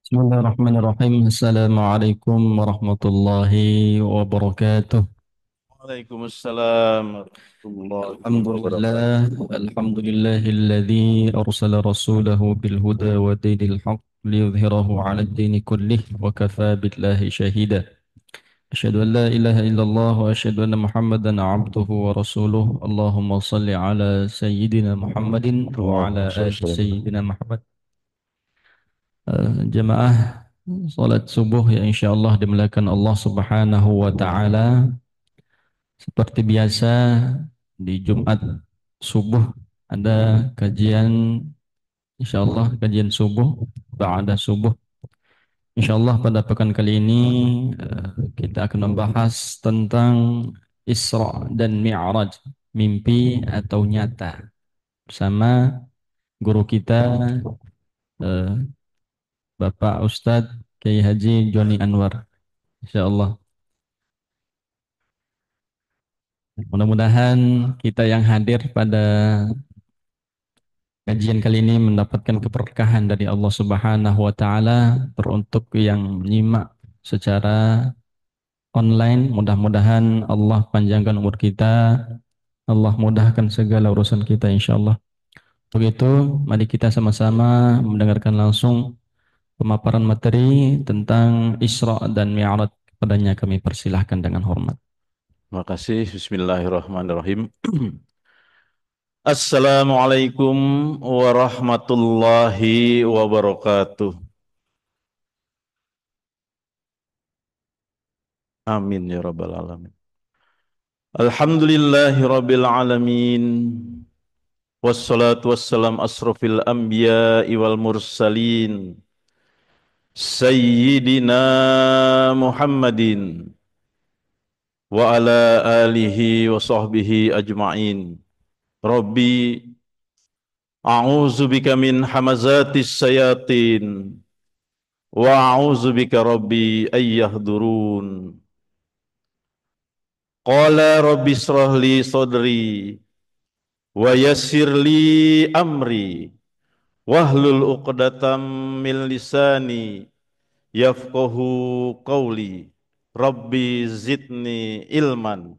Bismillahirrahmanirrahim. Assalamualaikum warahmatullahi wabarakatuh. Waalaikumsalam warahmatullahi wabarakatuh. Alhamdulillah, alhamdulillahilladzi arsala rasulahu bil huda wa dinil haqq liyudhhirahu 'ala ad-dini kullih wa kafa billahi shahida. Asyhadu an la ilaha illallah wa asyhadu anna Muhammadan 'abduhu wa rasuluh. Allahumma shalli 'ala sayyidina Muhammadin wa 'ala Allahumma shalli ali wa sallim. sayyidina Muhammad. Jemaah salat subuh yang insyaallah dimuliakan Allah Subhanahu wa taala. Seperti biasa di Jumat subuh ada kajian, insyaallah kajian subuh, ba'da subuh. Insyaallah pada pekan kali ini kita akan membahas tentang Isra dan Mi'raj, mimpi atau nyata, bersama guru kita eh, Bapak Ustadz Kiai Haji Joni Anwar. Insyaallah. Mudah-mudahan kita yang hadir pada kajian kali ini mendapatkan keberkahan dari Allah Subhanahu wa taala. Teruntuk yang menyimak secara online, mudah-mudahan Allah panjangkan umur kita, Allah mudahkan segala urusan kita insyaallah. Begitu, mari kita sama-sama mendengarkan langsung pemaparan materi tentang Isra dan Mi'raj. Kepadanya kami persilahkan dengan hormat. Terima kasih. Bismillahirrahmanirrahim. Assalamualaikum warahmatullahi wabarakatuh. Amin ya rabbal alamin. Alhamdulillahi rabbil alamin. Wassalatu wassalam asrofil anbiya'i wal mursalin. Sayyidina Muhammadin wa ala alihi wa sahbihi ajma'in. Rabbi a'udzu bika min hamazatis sayatin wa a'udzu bika rabbi ayyahdurun. Qala rabbi israh li sadri wa yassir li amri wahlul 'uqdatam min lisani yafqahu qawli. Rabbi zidni ilman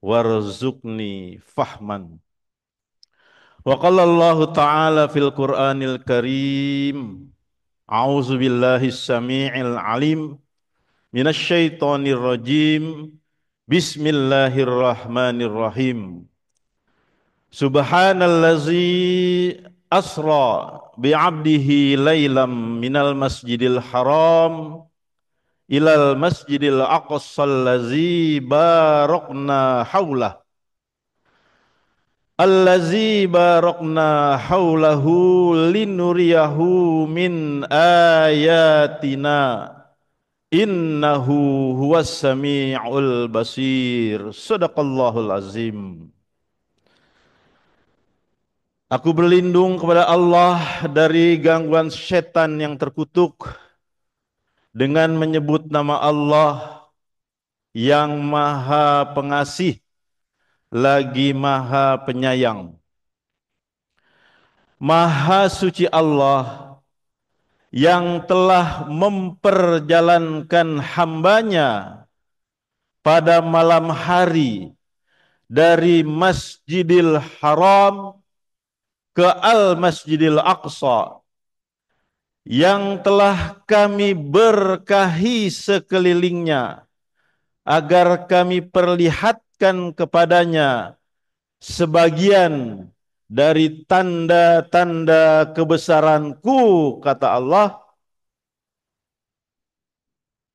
warzuqni fahman. Wa qala Allah Ta'ala fil Qur'anil Karim. A'udzu billahi samii'il alim minasy syaithanir rajim. Bismillahirrahmanirrahim. Subhanallazi asra bi'abdihi lailam minal masjidil haram ilal masjidil aqsal lazi barakna haulah. Allazi barakna haulahu linuriyahu min ayatina innahu huwas sami'ul basir. Sadaqallahul azim. Aku berlindung kepada Allah dari gangguan setan yang terkutuk dengan menyebut nama Allah yang Maha Pengasih lagi Maha Penyayang. Maha suci Allah yang telah memperjalankan hambanya pada malam hari dari Masjidil Haram ke Al-Masjidil Aqsa, yang telah kami berkahi sekelilingnya agar kami perlihatkan kepadanya sebagian dari tanda-tanda kebesaranku, kata Allah.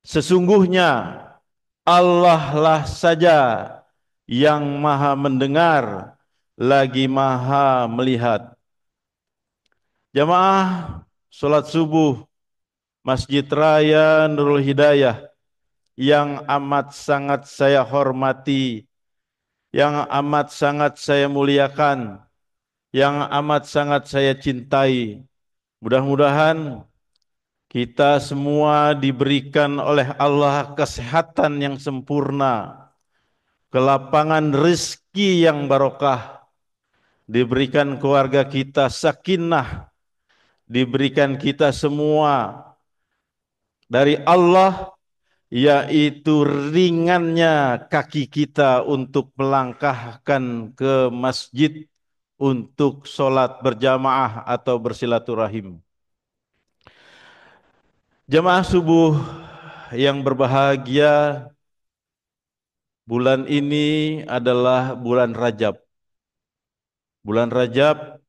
Sesungguhnya Allah lah saja yang maha mendengar lagi maha melihat. Jamaah salat subuh Masjid Raya Nurul Hidayah yang amat sangat saya hormati, yang amat sangat saya muliakan, yang amat sangat saya cintai. Mudah-mudahan kita semua diberikan oleh Allah kesehatan yang sempurna, kelapangan rezeki yang barokah, diberikan keluarga kita sakinah, diberikan kita semua dari Allah, yaitu ringannya kaki kita untuk melangkahkan ke masjid untuk sholat berjamaah atau bersilaturahim. Jamaah subuh yang berbahagia, bulan ini adalah bulan Rajab. Bulan Rajab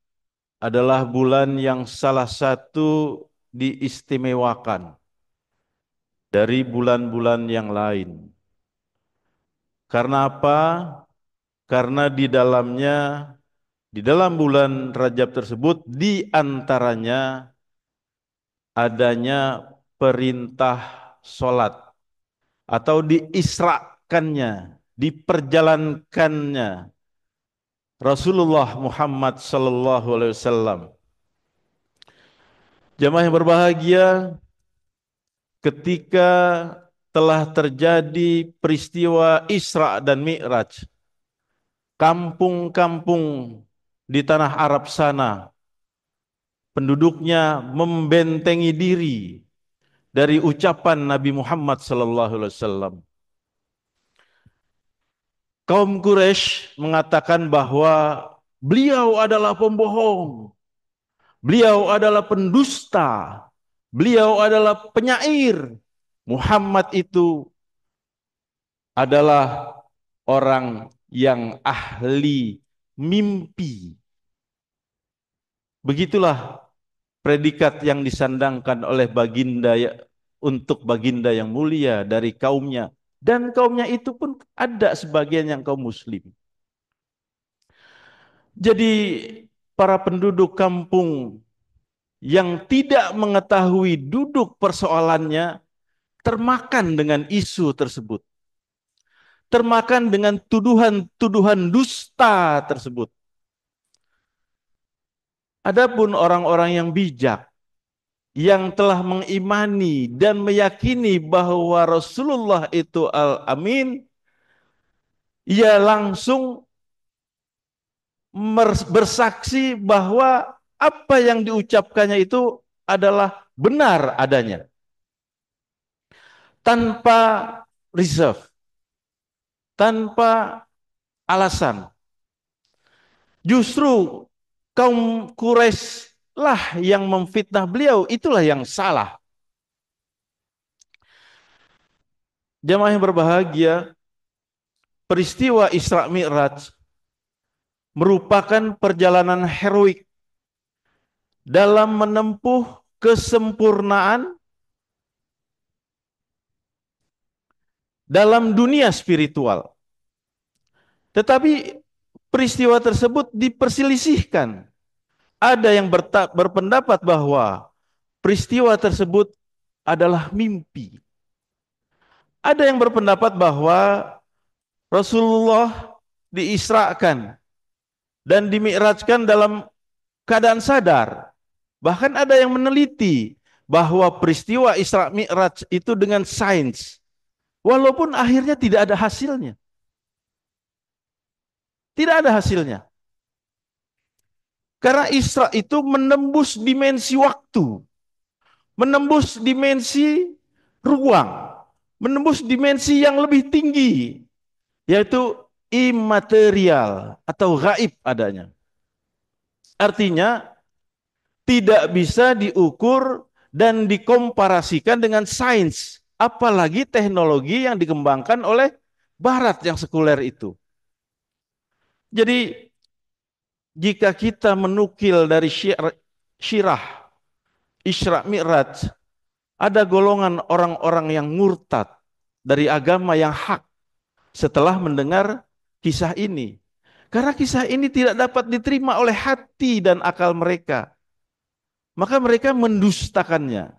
adalah bulan yang salah satu diistimewakan dari bulan-bulan yang lain. Karena apa? Karena di dalam bulan Rajab tersebut, di antaranya adanya perintah solat atau diisrakannya, diperjalankannya Rasulullah Muhammad sallallahu alaihi wasallam. Jamaah yang berbahagia, ketika telah terjadi peristiwa Isra dan Mi'raj, kampung-kampung di tanah Arab sana, penduduknya membentengi diri dari ucapan Nabi Muhammad sallallahu alaihi wasallam. Kaum Quraisy mengatakan bahwa beliau adalah pembohong, beliau adalah pendusta, beliau adalah penyair. Muhammad itu adalah orang yang ahli mimpi. Begitulah predikat yang disandangkan oleh baginda untuk baginda yang mulia dari kaumnya. Dan kaumnya itu pun ada sebagian yang kaum muslim. Jadi para penduduk kampung yang tidak mengetahui duduk persoalannya termakan dengan isu tersebut. Termakan dengan tuduhan-tuduhan dusta tersebut. Adapun orang-orang yang bijak yang telah mengimani dan meyakini bahwa Rasulullah itu Al-Amin, ia langsung bersaksi bahwa apa yang diucapkannya itu adalah benar adanya, tanpa reserve, tanpa alasan. Justru kaum Quraisy lah yang memfitnah beliau, itulah yang salah. Jamaah yang berbahagia, peristiwa Isra Mi'raj merupakan perjalanan heroik dalam menempuh kesempurnaan dalam dunia spiritual. Tetapi peristiwa tersebut diperselisihkan. Ada yang berpendapat bahwa peristiwa tersebut adalah mimpi. Ada yang berpendapat bahwa Rasulullah diisrakan dan dimi'rajkan dalam keadaan sadar. Bahkan ada yang meneliti bahwa peristiwa Isra Mi'raj itu dengan sains. Walaupun akhirnya tidak ada hasilnya. Tidak ada hasilnya. Karena Isra itu menembus dimensi waktu. Menembus dimensi ruang. Menembus dimensi yang lebih tinggi. Yaitu imaterial atau gaib adanya. Artinya tidak bisa diukur dan dikomparasikan dengan sains, apalagi teknologi yang dikembangkan oleh Barat yang sekuler itu. Jadi jika kita menukil dari syirah Isra Mi'raj, ada golongan orang-orang yang murtad dari agama yang hak setelah mendengar kisah ini. Karena kisah ini tidak dapat diterima oleh hati dan akal mereka. Maka mereka mendustakannya.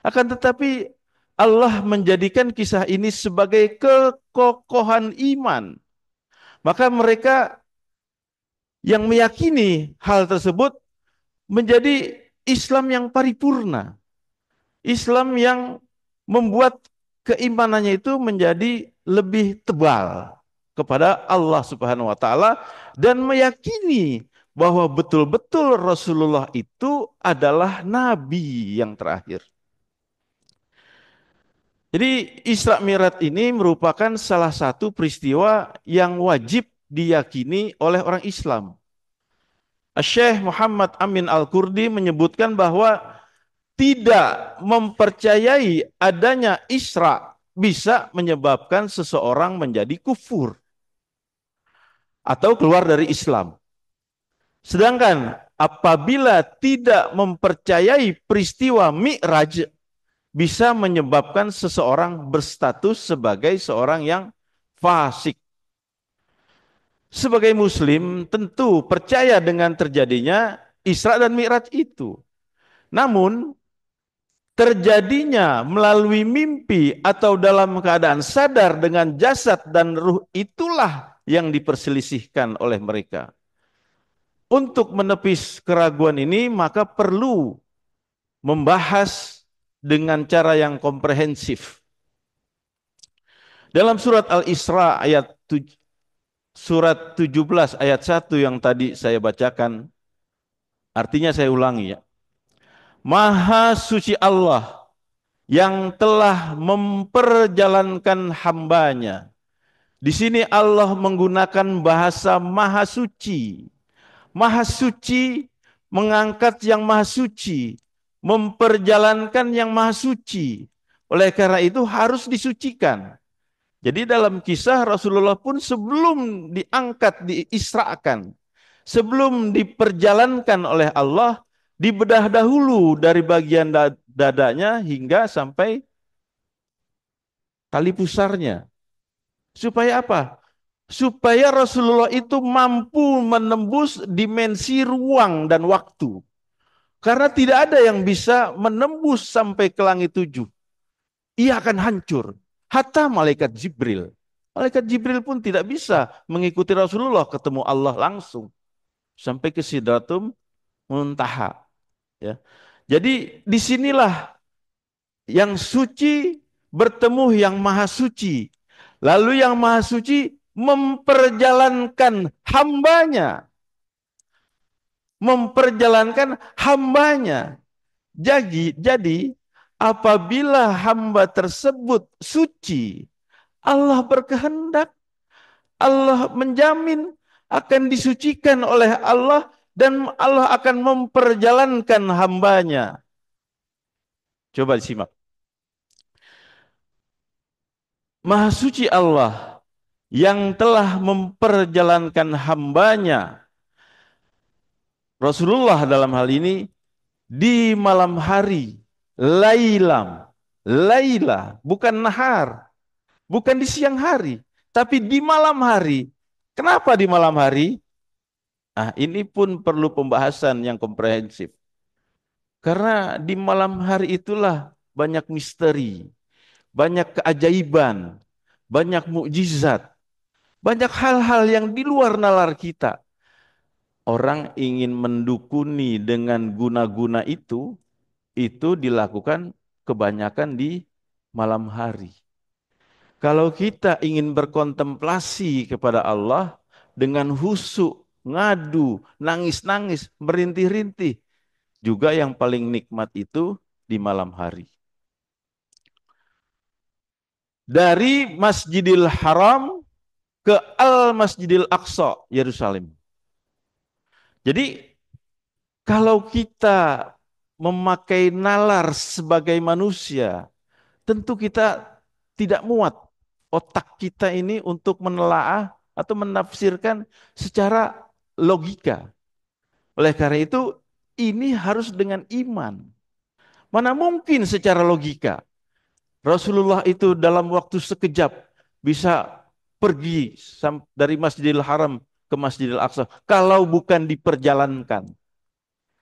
Akan tetapi Allah menjadikan kisah ini sebagai kekokohan iman. Maka mereka yang meyakini hal tersebut menjadi Islam yang paripurna. Islam yang membuat keimanannya itu menjadi lebih tebal kepada Allah Subhanahu wa taala dan meyakini bahwa betul-betul Rasulullah itu adalah nabi yang terakhir. Jadi Isra Mi'raj ini merupakan salah satu peristiwa yang wajib diyakini oleh orang Islam. Syekh Muhammad Amin Al-Kurdi menyebutkan bahwa tidak mempercayai adanya Isra bisa menyebabkan seseorang menjadi kufur atau keluar dari Islam. Sedangkan apabila tidak mempercayai peristiwa Mi'raj bisa menyebabkan seseorang berstatus sebagai seorang yang fasik. Sebagai muslim tentu percaya dengan terjadinya Isra dan Mi'raj itu. Namun terjadinya melalui mimpi atau dalam keadaan sadar dengan jasad dan ruh itulah yang diperselisihkan oleh mereka. Untuk menepis keraguan ini maka perlu membahas dengan cara yang komprehensif. Dalam surat Al-Isra surat 17 ayat 1 yang tadi saya bacakan, artinya saya ulangi ya. Maha suci Allah yang telah memperjalankan hambanya. Di sini Allah menggunakan bahasa maha suci. Maha suci mengangkat yang maha suci, memperjalankan yang maha suci. Oleh karena itu harus disucikan. Jadi dalam kisah Rasulullah pun sebelum diangkat, diisrakan, sebelum diperjalankan oleh Allah, dibedah dahulu dari bagian dadanya hingga sampai tali pusarnya. Supaya apa? Supaya Rasulullah itu mampu menembus dimensi ruang dan waktu. Karena tidak ada yang bisa menembus sampai ke langit tujuh. Ia akan hancur. Hatta malaikat Jibril. Malaikat Jibril pun tidak bisa mengikuti Rasulullah ketemu Allah langsung. Sampai ke Sidratum Muntaha. Ya. Jadi disinilah yang suci bertemu yang maha suci. Lalu yang maha suci memperjalankan hambanya. Memperjalankan hambanya. Jadi apabila hamba tersebut suci, Allah berkehendak, Allah menjamin akan disucikan oleh Allah dan Allah akan memperjalankan hambanya. Coba disimak. Maha suci Allah yang telah memperjalankan hambanya. Rasulullah dalam hal ini di malam hari, lailam, laila, bukan nahar, bukan di siang hari, tapi di malam hari. Kenapa di malam hari? Nah, ini pun perlu pembahasan yang komprehensif. Karena di malam hari itulah banyak misteri, banyak keajaiban, banyak mukjizat, banyak hal-hal yang di luar nalar kita. Orang ingin mendukuni dengan guna-guna itu dilakukan kebanyakan di malam hari. Kalau kita ingin berkontemplasi kepada Allah dengan husu, ngadu, nangis-nangis, merintih-rintih, juga yang paling nikmat itu di malam hari. Dari Masjidil Haram ke Al-Masjidil Aqsa, Yerusalem. Jadi kalau kita memakai nalar sebagai manusia, tentu kita tidak muat otak kita ini untuk menelaah atau menafsirkan secara logika. Oleh karena itu, ini harus dengan iman. Mana mungkin secara logika Rasulullah itu dalam waktu sekejap bisa pergi dari Masjidil Haram ke Masjidil Aqsa kalau bukan diperjalankan.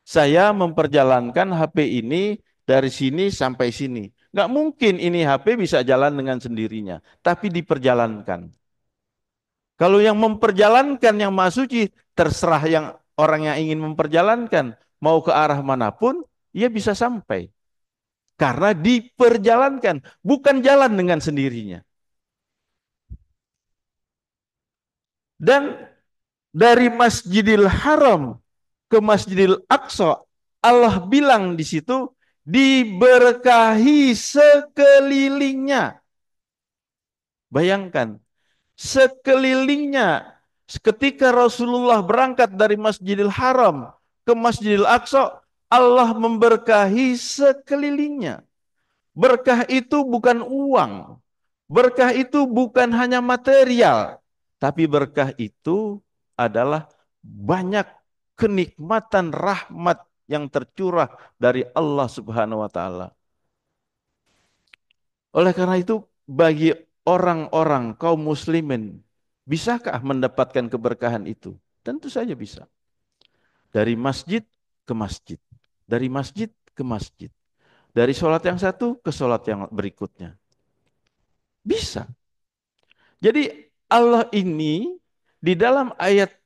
Saya memperjalankan HP ini dari sini sampai sini. Nggak mungkin ini HP bisa jalan dengan sendirinya, tapi diperjalankan. Kalau yang memperjalankan yang Maha Suci, terserah yang orang yang ingin memperjalankan mau ke arah manapun, ia bisa sampai. Karena diperjalankan, bukan jalan dengan sendirinya. Dan dari Masjidil Haram ke Masjidil Aqsa, Allah bilang di situ, diberkahi sekelilingnya. Bayangkan, sekelilingnya. Ketika Rasulullah berangkat dari Masjidil Haram ke Masjidil Aqsa, Allah memberkahi sekelilingnya. Berkah itu bukan uang. Berkah itu bukan hanya material. Tapi berkah itu adalah banyak kenikmatan rahmat yang tercurah dari Allah Subhanahu wa taala. Oleh karena itu, bagi orang-orang kaum muslimin, bisakah mendapatkan keberkahan itu? Tentu saja bisa. Dari masjid ke masjid. Dari masjid ke masjid. Dari sholat yang satu ke sholat yang berikutnya. Bisa. Jadi Allah ini di dalam ayat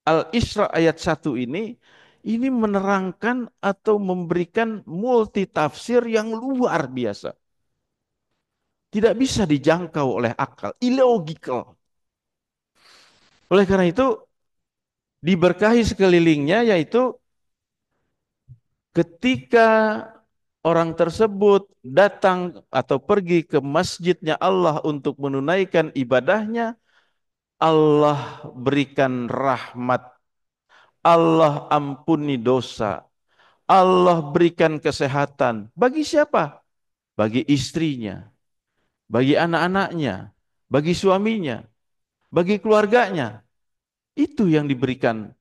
Al-Isra ayat 1 ini menerangkan atau memberikan multi tafsir yang luar biasa. Tidak bisa dijangkau oleh akal, illogical. Oleh karena itu, diberkahi sekelilingnya, yaitu ketika orang tersebut datang atau pergi ke masjidnya Allah untuk menunaikan ibadahnya, Allah berikan rahmat, Allah ampuni dosa, Allah berikan kesehatan. Bagi siapa? Bagi istrinya, bagi anak-anaknya, bagi suaminya, bagi keluarganya. Itu yang diberikan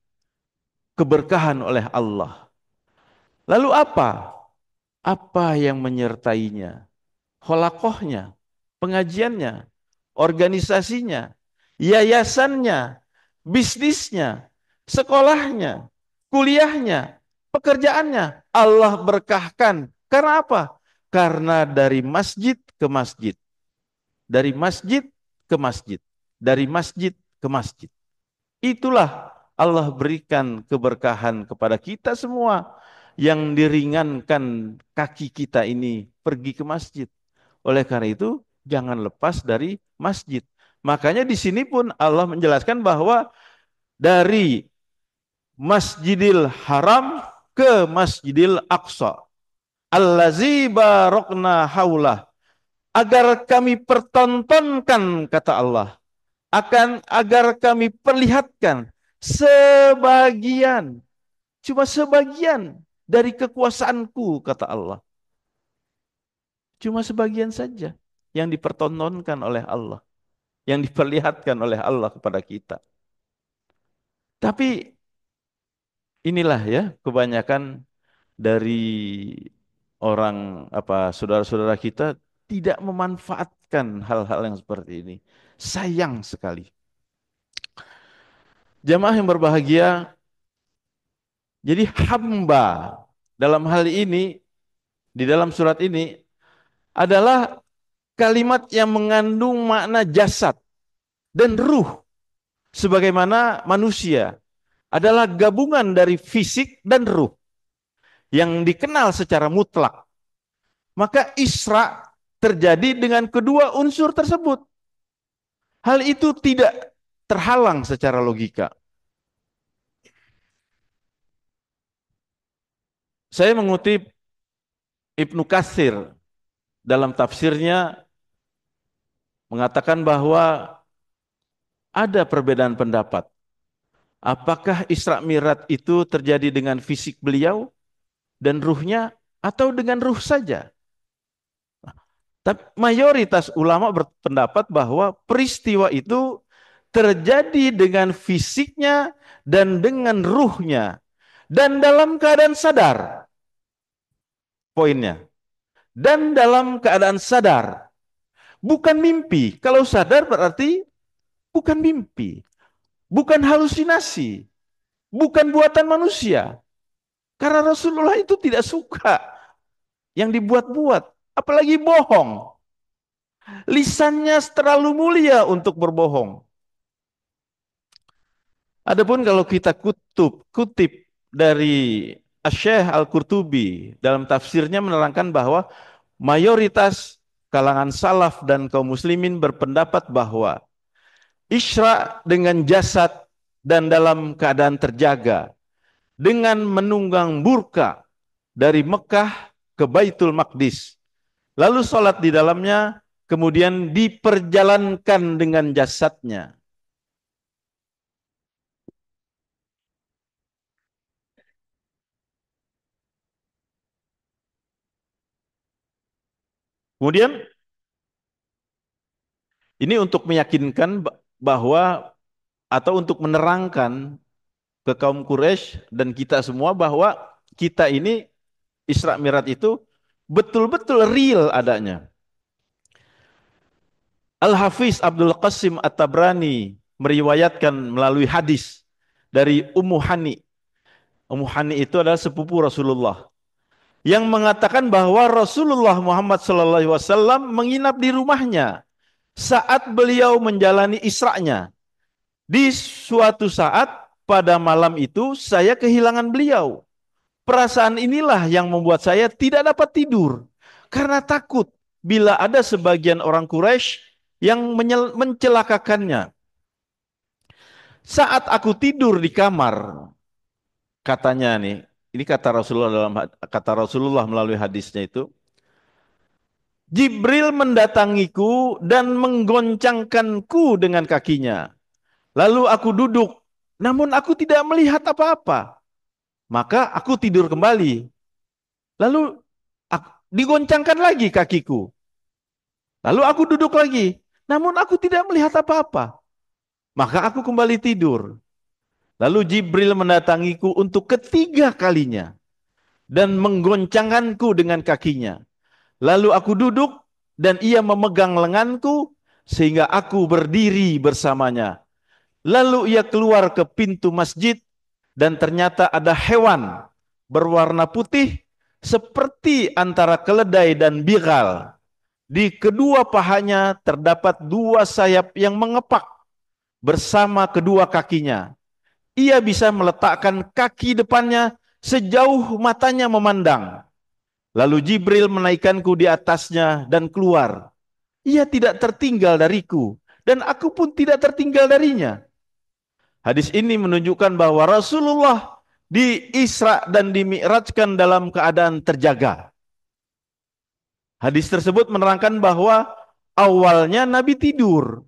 keberkahan oleh Allah. Lalu apa? Apa yang menyertainya? Holakohnya, pengajiannya, organisasinya, yayasannya, bisnisnya, sekolahnya, kuliahnya, pekerjaannya. Allah berkahkan. Karena apa? Karena dari masjid ke masjid. Dari masjid ke masjid. Dari masjid ke masjid. Itulah Allah berikan keberkahan kepada kita semua yang diringankan kaki kita ini pergi ke masjid. Oleh karena itu, jangan lepas dari masjid. Makanya di sini pun Allah menjelaskan bahwa dari Masjidil Haram ke Masjidil Aqsa. Allazi barokna haulah. Agar kami pertontonkan, kata Allah, agar kami perlihatkan sebagian, cuma sebagian dari kekuasaanku, kata Allah. Cuma sebagian saja yang dipertontonkan oleh Allah, yang diperlihatkan oleh Allah kepada kita. Tapi inilah ya kebanyakan dari orang saudara-saudara kita tidak memanfaatkan hal-hal yang seperti ini. Sayang sekali. Jamaah yang berbahagia, jadi hamba dalam hal ini, di dalam surat ini, adalah kalimat yang mengandung makna jasad dan ruh. Sebagaimana manusia adalah gabungan dari fisik dan ruh yang dikenal secara mutlak. Maka Isra terjadi dengan kedua unsur tersebut. Hal itu tidak terhalang secara logika. Saya mengutip Ibnu Katsir dalam tafsirnya mengatakan bahwa ada perbedaan pendapat. Apakah Isra Mi'raj itu terjadi dengan fisik beliau dan ruhnya atau dengan ruh saja? Tapi mayoritas ulama berpendapat bahwa peristiwa itu terjadi dengan fisiknya dan dengan ruhnya dan dalam keadaan sadar. Poinnya. Dan dalam keadaan sadar. Bukan mimpi. Kalau sadar berarti bukan mimpi. Bukan halusinasi. Bukan buatan manusia. Karena Rasulullah itu tidak suka yang dibuat-buat. Apalagi bohong. Lisannya terlalu mulia untuk berbohong. Adapun kalau kita kutip dari Asy-Syaikh Al-Qurtubi dalam tafsirnya menerangkan bahwa mayoritas kalangan salaf dan kaum muslimin berpendapat bahwa Isra dengan jasad dan dalam keadaan terjaga dengan menunggang burka dari Mekah ke ke Baitul Maqdis. Lalu sholat di dalamnya, kemudian diperjalankan dengan jasadnya. Kemudian ini untuk meyakinkan bahwa atau untuk menerangkan ke kaum Quraisy dan kita semua bahwa kita ini Isra Mi'raj itu betul-betul real adanya. Al-Hafiz Abdul Qasim At-Tabrani meriwayatkan melalui hadis dari Ummu Hani. Ummu Hani itu adalah sepupu Rasulullah yang mengatakan bahwa Rasulullah Muhammad SAW menginap di rumahnya saat beliau menjalani Isra'nya. Di suatu saat pada malam itu saya kehilangan beliau. Perasaan inilah yang membuat saya tidak dapat tidur karena takut bila ada sebagian orang Quraisy yang mencelakakannya. Saat aku tidur di kamar, katanya nih, ini kata Rasulullah kata Rasulullah melalui hadisnya itu, Jibril mendatangiku dan menggoncangkanku dengan kakinya. Lalu aku duduk, namun aku tidak melihat apa-apa. Maka aku tidur kembali. Lalu digoncangkan lagi kakiku. Lalu aku duduk lagi, namun aku tidak melihat apa-apa. Maka aku kembali tidur. Lalu Jibril mendatangiku untuk ketiga kalinya dan menggoncangkanku dengan kakinya. Lalu aku duduk dan ia memegang lenganku sehingga aku berdiri bersamanya. Lalu ia keluar ke pintu masjid dan ternyata ada hewan berwarna putih seperti antara keledai dan bigal. Di kedua pahanya terdapat dua sayap yang mengepak bersama kedua kakinya. Ia bisa meletakkan kaki depannya sejauh matanya memandang. Lalu Jibril menaikkanku di atasnya dan keluar. Ia tidak tertinggal dariku dan aku pun tidak tertinggal darinya. Hadis ini menunjukkan bahwa Rasulullah di Isra dan dimi'rajkan dalam keadaan terjaga. Hadis tersebut menerangkan bahwa awalnya Nabi tidur,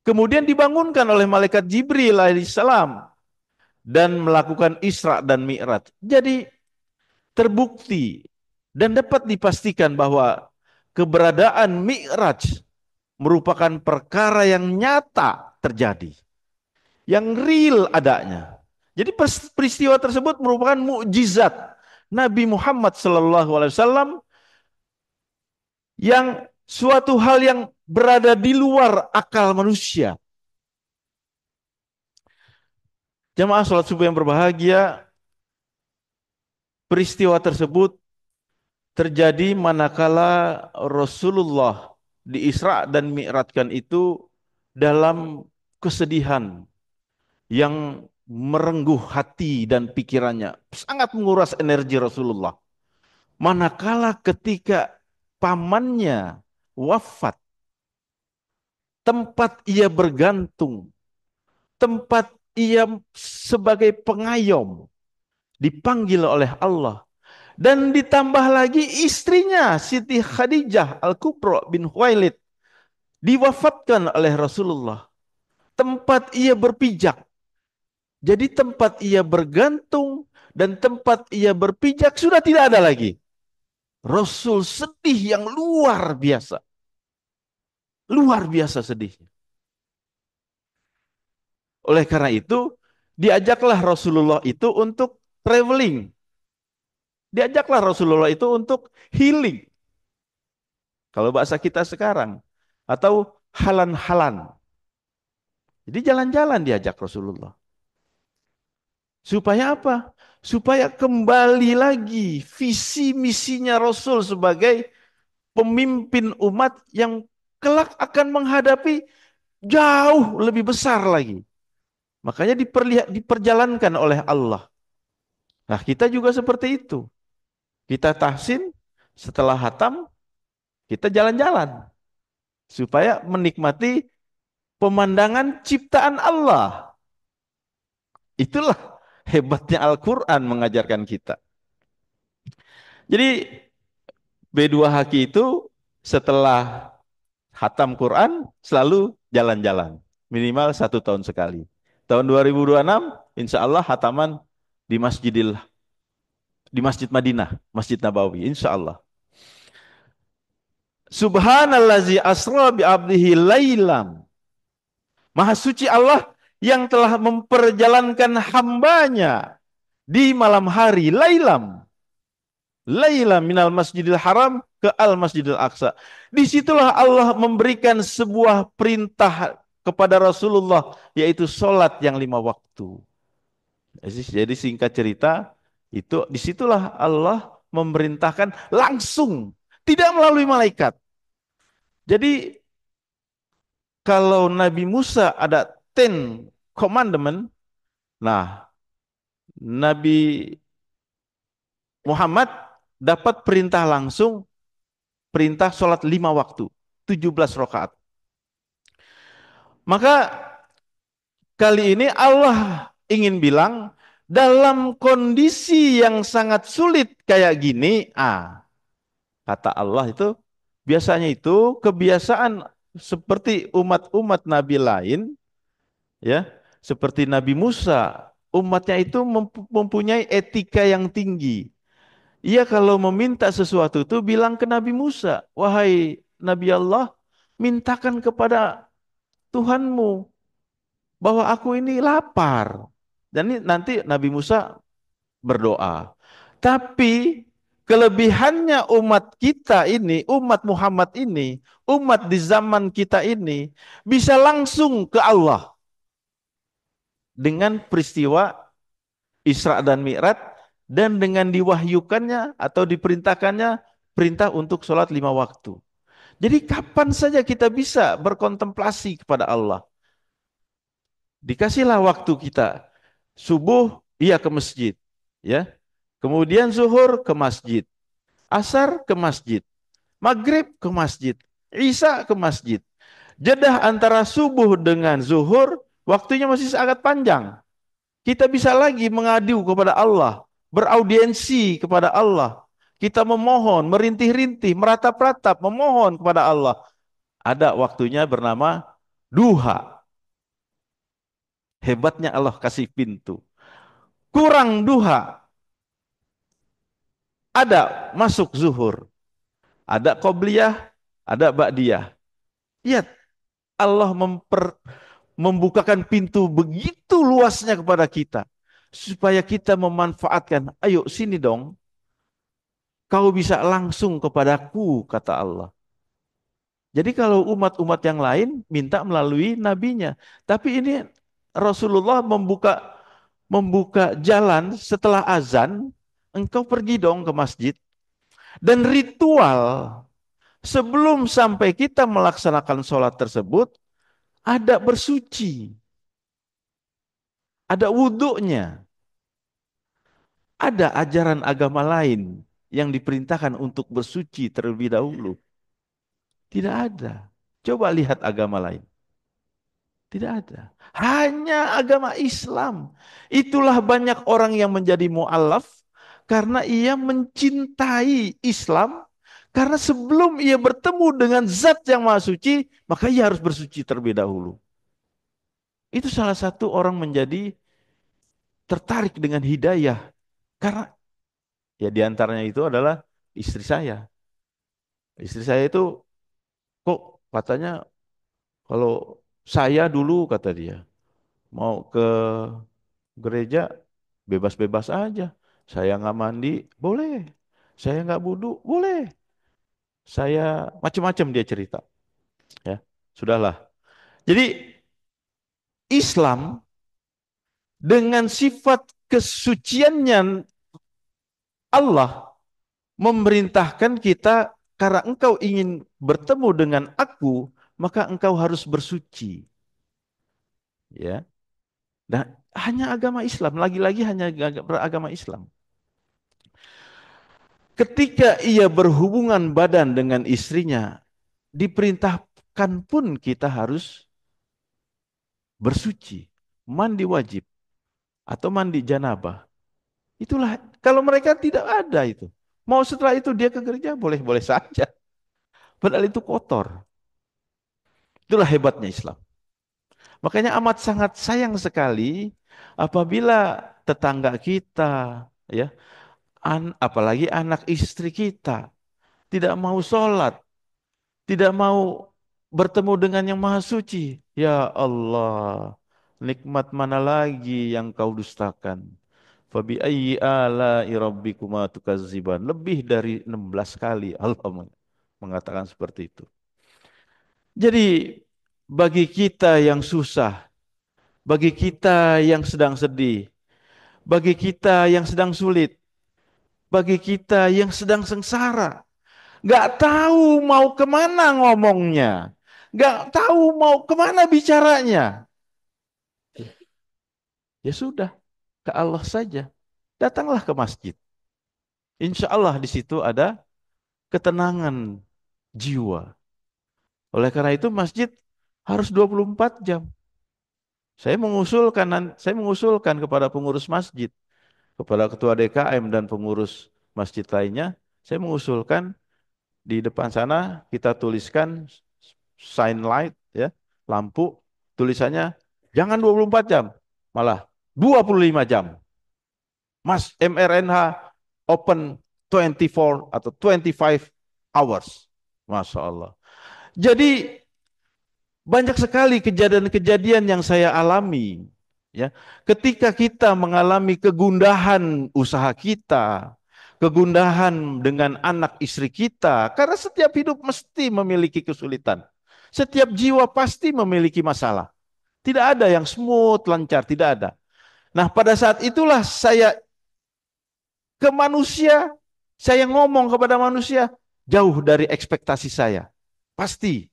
kemudian dibangunkan oleh malaikat Jibril alaihissalam dan melakukan Isra dan Mi'raj. Jadi terbukti dan dapat dipastikan bahwa keberadaan Mi'raj merupakan perkara yang nyata terjadi, yang real adanya. Jadi peristiwa tersebut merupakan mukjizat Nabi Muhammad SAW yang suatu hal yang berada di luar akal manusia. Jamaah salat subuh yang berbahagia, peristiwa tersebut terjadi manakala Rasulullah di Isra dan Mi'rajkan itu dalam kesedihan yang merengguh hati dan pikirannya, sangat menguras energi Rasulullah. Manakala ketika pamannya wafat, tempat ia bergantung, tempat ia sebagai pengayom, dipanggil oleh Allah. Dan ditambah lagi istrinya Siti Khadijah Al-Kubra bin Khuwailid diwafatkan oleh Rasulullah. Tempat ia berpijak. Jadi tempat ia bergantung dan tempat ia berpijak sudah tidak ada lagi. Rasul sedih yang luar biasa. Luar biasa sedihnya. Oleh karena itu, diajaklah Rasulullah itu untuk traveling. Diajaklah Rasulullah itu untuk healing. Kalau bahasa kita sekarang. Atau halan-halan. Jadi jalan-jalan diajak Rasulullah. Supaya apa? Supaya kembali lagi visi misinya Rasul sebagai pemimpin umat yang kelak akan menghadapi jauh lebih besar lagi. Makanya diperjalankan oleh Allah. Nah, kita juga seperti itu. Kita tahsin, setelah hatam, kita jalan-jalan. Supaya menikmati pemandangan ciptaan Allah. Itulah hebatnya Al-Quran mengajarkan kita. Jadi B2 Haki itu setelah hatam Quran selalu jalan-jalan. Minimal 1 tahun sekali. Tahun 2026, insya Allah hataman di di Masjid Madinah, Masjid Nabawi, insya Allah. Subhanallazi asra bi abdihi lailam. Maha suci Allah yang telah memperjalankan hambanya di malam hari, lailam. Lailam minal masjidil haram ke al masjidil aqsa. Disitulah Allah memberikan sebuah perintah kepada Rasulullah, yaitu sholat yang 5 waktu. Jadi singkat cerita, itu disitulah Allah memerintahkan langsung, tidak melalui malaikat. Jadi kalau Nabi Musa ada 10 commandment, nah Nabi Muhammad dapat perintah langsung, perintah sholat 5 waktu, 17 rakaat. Maka kali ini Allah ingin bilang, dalam kondisi yang sangat sulit kayak gini, kata Allah itu, biasanya itu kebiasaan seperti umat-umat Nabi lain, ya, seperti Nabi Musa, umatnya itu mempunyai etika yang tinggi. Ia kalau meminta sesuatu itu bilang ke Nabi Musa, wahai Nabi Allah, mintakan kepada Tuhanmu bahwa aku ini lapar. Dan ini nanti Nabi Musa berdoa. Tapi kelebihannya umat kita ini, umat Muhammad ini, umat di zaman kita ini bisa langsung ke Allah dengan peristiwa Isra dan Mi'raj dan dengan diwahyukannya atau diperintahkannya perintah untuk sholat 5 waktu. Jadi kapan saja kita bisa berkontemplasi kepada Allah. Dikasihlah waktu kita. Subuh, iya ke masjid. Ya. Kemudian zuhur ke masjid. Asar ke masjid. Maghrib ke masjid. Isya ke masjid. Jedah antara subuh dengan zuhur, waktunya masih sangat panjang. Kita bisa lagi mengadu kepada Allah, beraudiensi kepada Allah. Kita memohon, merintih-rintih, meratap-ratap, memohon kepada Allah. Ada waktunya bernama duha. Hebatnya Allah kasih pintu. Kurang duha, ada masuk zuhur. Ada qobliyah, ada ba'diyah. Lihat, Allah membukakan pintu begitu luasnya kepada kita. Supaya kita memanfaatkan. Ayo sini dong. Kau bisa langsung kepadaku, kata Allah. Jadi kalau umat-umat yang lain minta melalui nabinya. Tapi ini Rasulullah membuka jalan setelah azan. Engkau pergi dong ke masjid. Dan ritual sebelum sampai kita melaksanakan sholat tersebut, ada bersuci. Ada wudhunya. Ada ajaran agama lain yang diperintahkan untuk bersuci terlebih dahulu. Tidak ada. Coba lihat agama lain. Tidak ada. Hanya agama Islam. Itulah banyak orang yang menjadi mu'alaf karena ia mencintai Islam. Karena sebelum ia bertemu dengan zat yang maha suci, maka ia harus bersuci terlebih dahulu. Itu salah satu orang menjadi tertarik dengan hidayah. Karena ya diantaranya itu adalah istri saya. Istri saya itu kok katanya kalau saya dulu kata dia mau ke gereja bebas-bebas aja. Saya nggak mandi, boleh. Saya nggak wudu, boleh. Saya macam-macam dia cerita. Ya, sudahlah. Jadi Islam dengan sifat kesuciannya Allah memerintahkan kita karena engkau ingin bertemu dengan aku, maka engkau harus bersuci. Ya. Dan hanya agama Islam, lagi-lagi hanya beragama Islam. Ketika ia berhubungan badan dengan istrinya, diperintahkan pun kita harus bersuci, mandi wajib atau mandi janabah. Itulah kalau mereka tidak ada itu. Mau setelah itu dia ke gereja boleh-boleh saja. Padahal itu kotor. Itulah hebatnya Islam. Makanya amat sangat sayang sekali apabila tetangga kita, ya, apalagi anak istri kita tidak mau sholat, tidak mau bertemu dengan yang maha suci. Ya Allah, nikmat mana lagi yang kau dustakan? Fabi ayyi ala'i rabbikuma tukazziban. Lebih dari 16 kali Allah mengatakan seperti itu. Jadi bagi kita yang susah, bagi kita yang sedang sedih, bagi kita yang sedang sulit, bagi kita yang sedang sengsara, nggak tahu mau kemana ngomongnya, nggak tahu mau kemana bicaranya, ya sudah, ke Allah saja. Datanglah ke masjid. Insya Allah di situ ada ketenangan jiwa. Oleh karena itu masjid harus 24 jam. Saya mengusulkan kepada pengurus masjid, kepada ketua DKM dan pengurus masjid lainnya, saya mengusulkan di depan sana kita tuliskan sign light, ya, lampu, tulisannya jangan 24 jam, malah 25 jam. Mas MRNH open 24 atau 25 hours. Masya Allah. Jadi banyak sekali kejadian-kejadian yang saya alami, ya. Ketika kita mengalami kegundahan usaha kita, kegundahan dengan anak istri kita, karena setiap hidup mesti memiliki kesulitan. Setiap jiwa pasti memiliki masalah. Tidak ada yang smooth, lancar, tidak ada. Nah, pada saat itulah saya ke manusia, saya ngomong kepada manusia jauh dari ekspektasi saya. Pasti.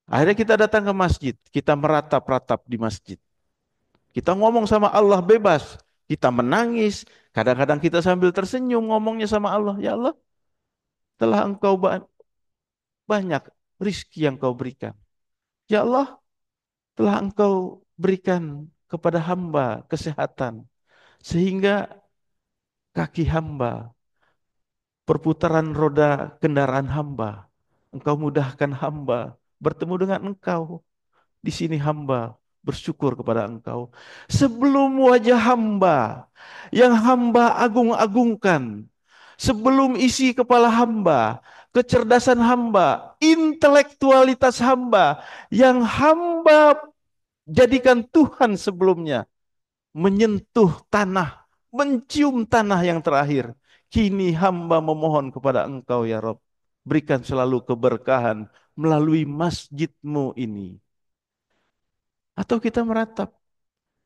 Akhirnya kita datang ke masjid, kita meratap-ratap di masjid. Kita ngomong sama Allah bebas, kita menangis, kadang-kadang kita sambil tersenyum ngomongnya sama Allah, ya Allah, telah engkau banyak rizki yang kau berikan. Ya Allah, telah engkau berikan kepada hamba kesehatan, sehingga kaki hamba, perputaran roda kendaraan hamba, engkau mudahkan hamba bertemu dengan engkau. Di sini hamba bersyukur kepada engkau. Sebelum wajah hamba yang hamba agung-agungkan, sebelum isi kepala hamba, kecerdasan hamba, intelektualitas hamba yang hamba jadikan Tuhan sebelumnya, menyentuh tanah, mencium tanah yang terakhir. Kini hamba memohon kepada engkau ya Rob, berikan selalu keberkahan melalui masjidmu ini. Atau kita meratap,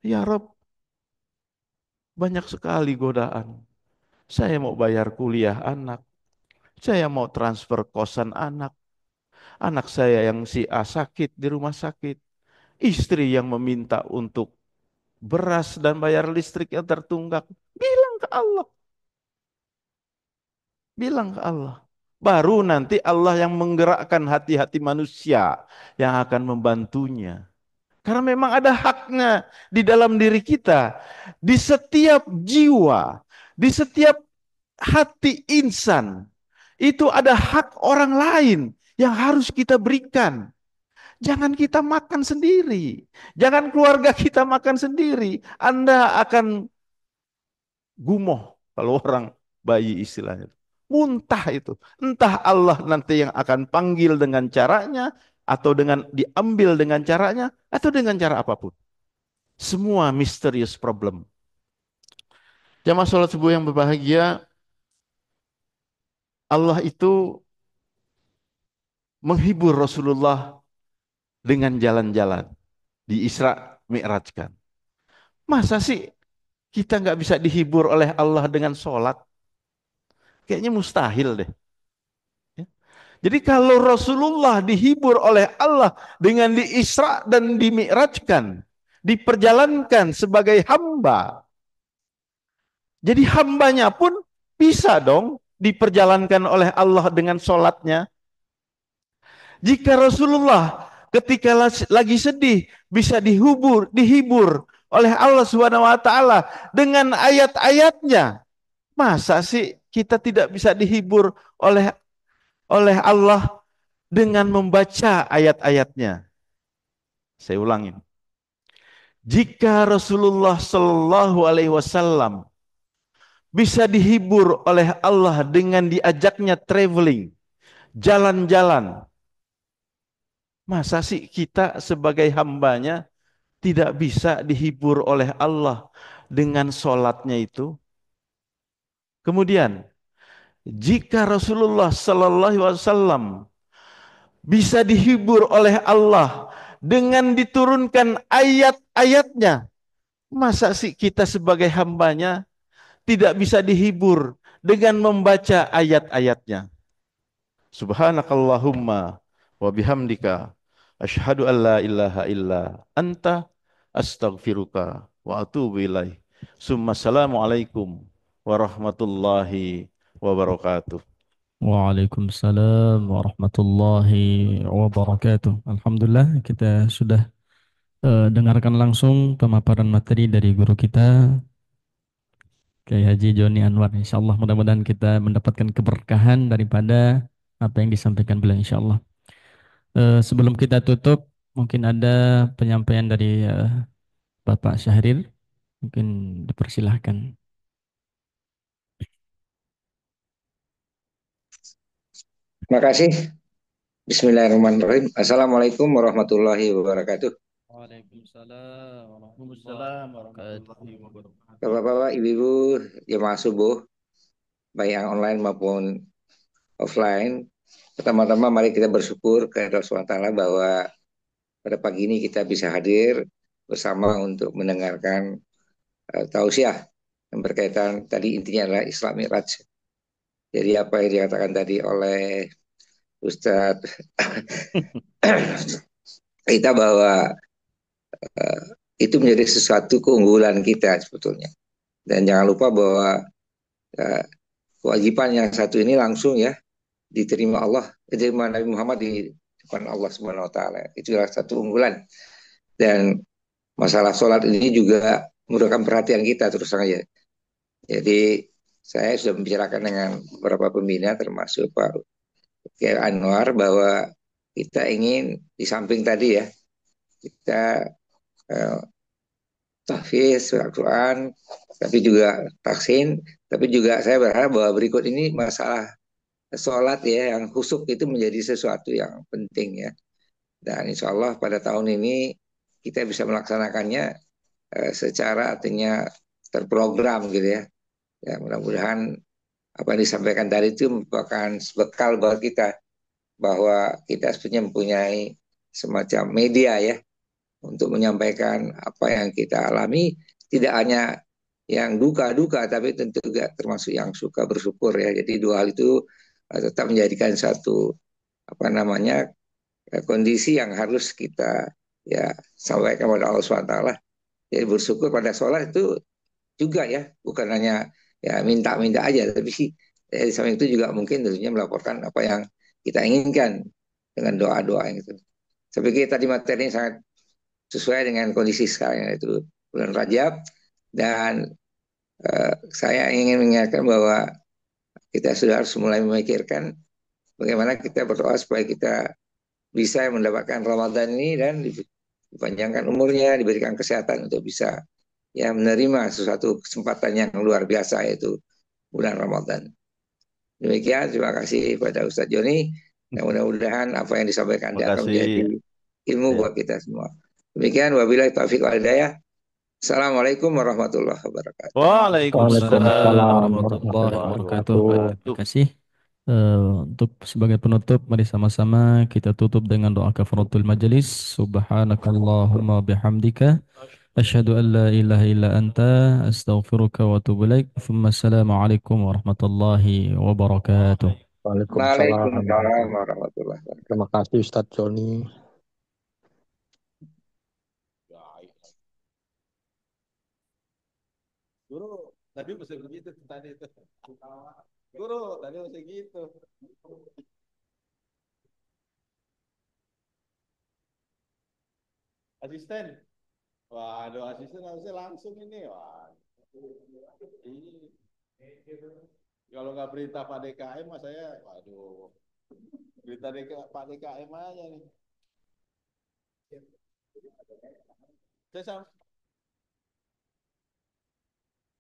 ya Rob, banyak sekali godaan. Saya mau bayar kuliah anak, saya mau transfer kosan anak saya yang si A sakit di rumah sakit, istri yang meminta untuk beras dan bayar listrik yang tertunggak. Bilang ke Allah, bilang ke Allah. Baru nanti Allah yang menggerakkan hati-hati manusia yang akan membantunya. Karena memang ada haknya di dalam diri kita. Di setiap jiwa, di setiap hati insan, itu ada hak orang lain yang harus kita berikan. Jangan kita makan sendiri. Jangan keluarga kita makan sendiri. Anda akan gumoh kalau orang bayi istilahnya. Muntah itu. Entah Allah nanti yang akan panggil dengan caranya, atau dengan diambil dengan caranya, atau dengan cara apapun. Semua misterius problem. Jamaah sholat subuh yang berbahagia, Allah itu menghibur Rasulullah dengan jalan-jalan di Isra Mi'rajkan. Masa sih kita nggak bisa dihibur oleh Allah dengan sholat? Kayaknya mustahil deh. Ya. Jadi kalau Rasulullah dihibur oleh Allah dengan di Isra dan di Mi'rajkan, diperjalankan sebagai hamba, jadi hambanya pun bisa dong diperjalankan oleh Allah dengan sholatnya. Jika Rasulullah ketika lagi sedih bisa dihibur oleh Allah Subhanahu wa taala dengan ayat-ayatnya, masa sih kita tidak bisa dihibur oleh oleh Allah dengan membaca ayat-ayatnya. Saya ulangin. Jika Rasulullah Shallallahu Alaihi Wasallam bisa dihibur oleh Allah dengan diajaknya traveling, jalan-jalan, masa sih kita sebagai hambanya tidak bisa dihibur oleh Allah dengan sholatnya itu? Kemudian, jika Rasulullah Sallallahu Alaihi Wasallam bisa dihibur oleh Allah dengan diturunkan ayat-ayatnya, masa sih kita sebagai hambanya tidak bisa dihibur dengan membaca ayat-ayatnya? Subhanakallahumma wa bihamdika asyhadu an la ilaha illa anta astaghfiruka wa atubu ilaih. Summa assalamualaikum warahmatullahi wabarakatuh. Waalaikumsalam warahmatullahi wabarakatuh. Alhamdulillah kita sudah dengarkan langsung pemaparan materi dari guru kita Kiai Haji Joni Anwar. Insyaallah mudah-mudahan kita mendapatkan keberkahan daripada apa yang disampaikan beliau insyaallah. Sebelum kita tutup, mungkin ada penyampaian dari Bapak Syahrir, mungkin dipersilahkan. Terima kasih. Bismillahirrahmanirrahim. Assalamualaikum warahmatullahi wabarakatuh. Waalaikumsalam warahmatullahi wabarakatuh. Bapak-bapak, ibu-ibu, jemaah subuh, baik yang online maupun offline. Pertama-tama mari kita bersyukur kepada Allah SWT bahwa pada pagi ini kita bisa hadir bersama untuk mendengarkan tausiah yang berkaitan tadi intinya adalah Isra Mi'raj. Jadi apa yang dikatakan tadi oleh Ustadz kita bahwa itu menjadi sesuatu keunggulan kita sebetulnya. Dan jangan lupa bahwa uh, kewajiban yang satu ini langsung ya diterima Allah, diterima Nabi Muhammad di depan Allah Subhanahu Wa Taala. Itu adalah satu unggulan. Dan masalah sholat ini juga merupakan perhatian kita terus saja. Jadi saya sudah membicarakan dengan beberapa pembina termasuk Pak Kiai Anwar bahwa kita ingin di samping tadi ya kita uh, tahfiz, Al-Quran, tapi juga vaksin, tapi juga saya berharap bahwa berikut ini masalah sholat ya, yang khusyuk itu menjadi sesuatu yang penting ya. Dan insya Allah pada tahun ini kita bisa melaksanakannya secara artinya terprogram gitu ya. Ya mudah-mudahan apa yang disampaikan tadi itu merupakan bekal buat kita bahwa kita sebenarnya mempunyai semacam media ya untuk menyampaikan apa yang kita alami, tidak hanya yang duka-duka tapi tentu juga termasuk yang suka bersyukur ya. Jadi dua hal itu tetap menjadikan satu apa namanya kondisi yang harus kita ya sampaikan kepada Allah SWT. Jadi bersyukur pada sholat itu juga ya, bukan hanya ya minta-minta aja, tapi sih di samping itu juga mungkin tentunya melaporkan apa yang kita inginkan dengan doa-doa yang itu. Saya pikir tadi materi ini sangat sesuai dengan kondisi sekarang yaitu bulan Rajab, dan saya ingin mengingatkan bahwa kita sudah harus mulai memikirkan bagaimana kita berdoa supaya kita bisa mendapatkan Ramadan ini dan dipanjangkan umurnya, diberikan kesehatan untuk bisa ya menerima sesuatu kesempatan yang luar biasa yaitu bulan Ramadan. Demikian, terima kasih pada Ustadz Joni. Dan mudah-mudahan apa yang disampaikan Terima dia akan kasih. menjadi ilmu Ya. buat kita semua. Demikian, wabillahi taufiq wal hidayah. Assalamualaikum warahmatullahi wabarakatuh. Waalaikumsalam Waalaikumsalam warahmatullahi warahmatullahi wabarakatuh. Baik, terima wabarakatuh. kasih. Untuk sebagai penutup, mari sama-sama kita tutup dengan doa kafaratul majelis. Subhanakallahumma bihamdika. Asyhadu an la ilaha illa anta astaghfiruka wa atubu ilaik. Assalamualaikum warahmatullahi wabarakatuh. Waalaikumsalam. Waalaikumsalam warahmatullahi wabarakatuh. Terima kasih Ustadz Joni. Guru, tadi mesti begitu tadi itu. Guru, tadi mesti gitu. Asisten. Waduh, asisten harusnya langsung ini. Wah. Ini. Kalau nggak perintah Pak DKM, mas saya, waduh, perintah Pak DKM aja nih. Saya